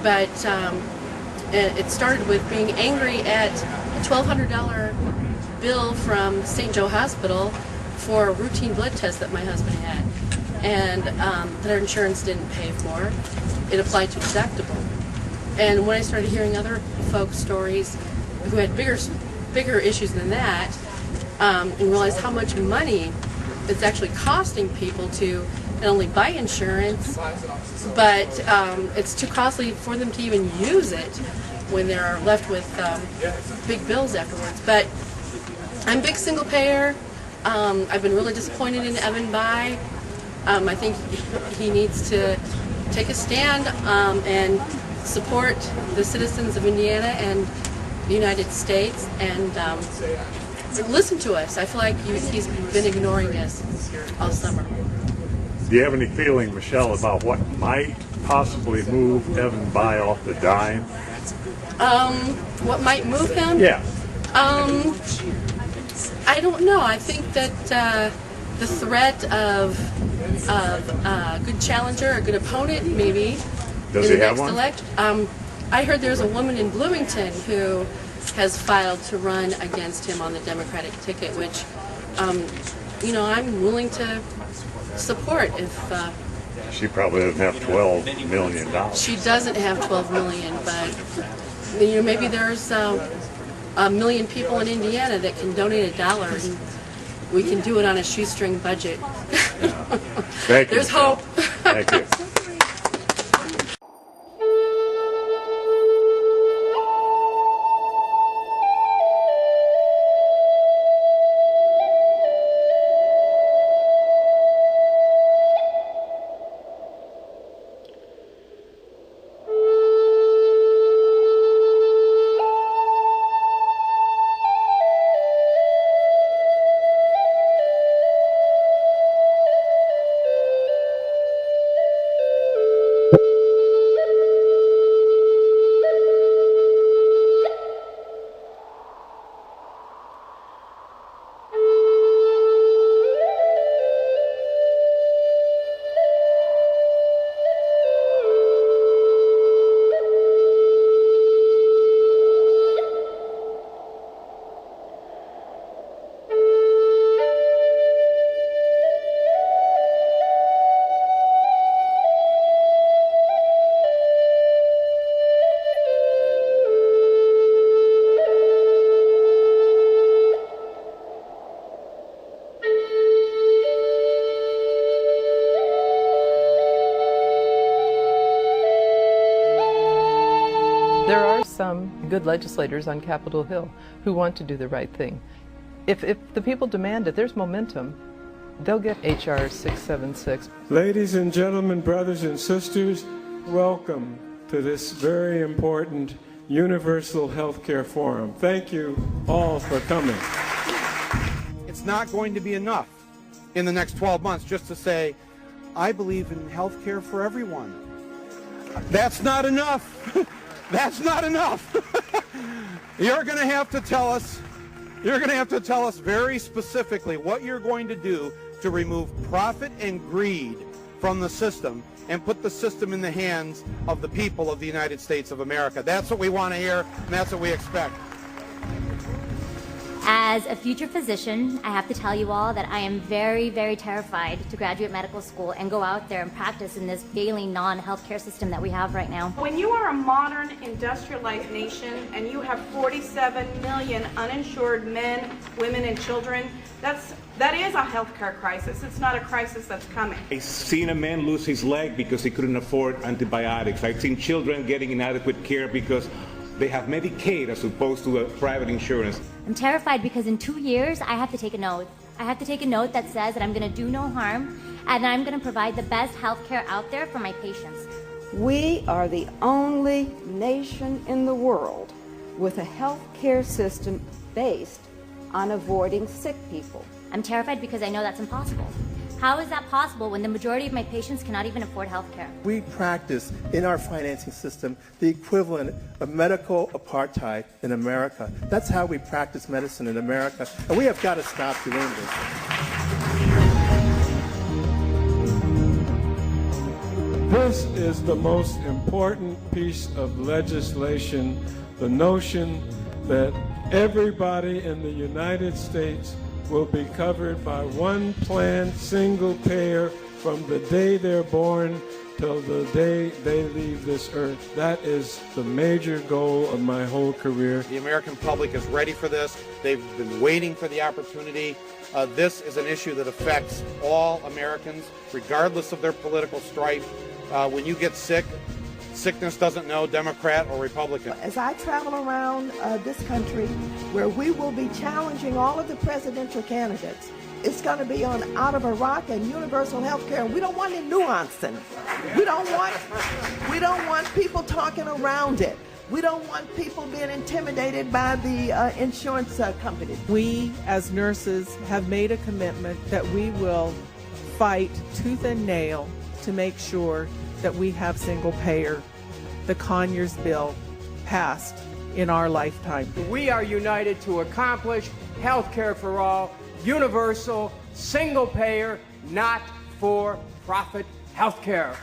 but it started with being angry at a $1,200 bill from St. Joe Hospital for a routine blood test that my husband had, and that our insurance didn't pay for. It applied to deductible. And when I started hearing other folks' stories who had bigger issues than that, and realized how much money it's actually costing people to not only buy insurance, but it's too costly for them to even use it when they're left with big bills afterwards. But I'm a big single payer. I've been really disappointed in Evan Bayh. I think he needs to take a stand and support the citizens of Indiana and the United States, and listen to us. I feel like he's been ignoring us all summer. Do you have any feeling, Michelle, about what might possibly move Evan Bayh off the dime? What might move him? Yeah. I don't know. I think that the threat of a good challenger, a good opponent, maybe. Does he have one? I heard there's a woman in Bloomington who has filed to run against him on the Democratic ticket, which, I'm willing to support if... she probably doesn't have $12 million. She doesn't have $12 million, but maybe there's a million people in Indiana that can donate $1, and we can do it on a shoestring budget. Thank you. There's hope. Thank you. There are some good legislators on Capitol Hill who want to do the right thing. If the people demand it, there's momentum. They'll get H.R. 676. Ladies and gentlemen, brothers and sisters, welcome to this very important Universal Healthcare Forum. Thank you all for coming. It's not going to be enough in the next 12 months just to say, I believe in healthcare for everyone. That's not enough. That's not enough. You're going to have to tell us very specifically what you're going to do to remove profit and greed from the system and put the system in the hands of the people of the United States of America. That's what we want to hear, and that's what we expect. As a future physician, I have to tell you all that I am very, very terrified to graduate medical school and go out there and practice in this failing non-healthcare system that we have right now. When you are a modern, industrialized nation and you have 47 million uninsured men, women, and children, that is a healthcare crisis. It's not a crisis that's coming. I've seen a man lose his leg because he couldn't afford antibiotics. I've seen children getting inadequate care because they have Medicaid as opposed to a private insurance. I'm terrified because in 2 years, I have to take a note. I have to take a note that says that I'm going to do no harm and I'm going to provide the best health care out there for my patients. We are the only nation in the world with a health care system based on avoiding sick people. I'm terrified because I know that's impossible. How is that possible when the majority of my patients cannot even afford health care? We practice in our financing system the equivalent of medical apartheid in America. That's how we practice medicine in America, and we have got to stop doing this. This is the most important piece of legislation, the notion that everybody in the United States will be covered by one plan, single payer, from the day they're born till the day they leave this earth. That is the major goal of my whole career. The American public is ready for this. They've been waiting for the opportunity. This is an issue that affects all Americans, regardless of their political stripe. When you get sick, sickness doesn't know Democrat or Republican. As I travel around this country, where we will be challenging all of the presidential candidates, it's going to be on out of Iraq and universal health care. We don't want any nuancing. We don't want people talking around it. We don't want people being intimidated by the insurance companies. We, as nurses, have made a commitment that we will fight tooth and nail to make sure that we have single payer, the Conyers bill, passed in our lifetime. We are united to accomplish health care for all, universal, single payer, not for profit health care.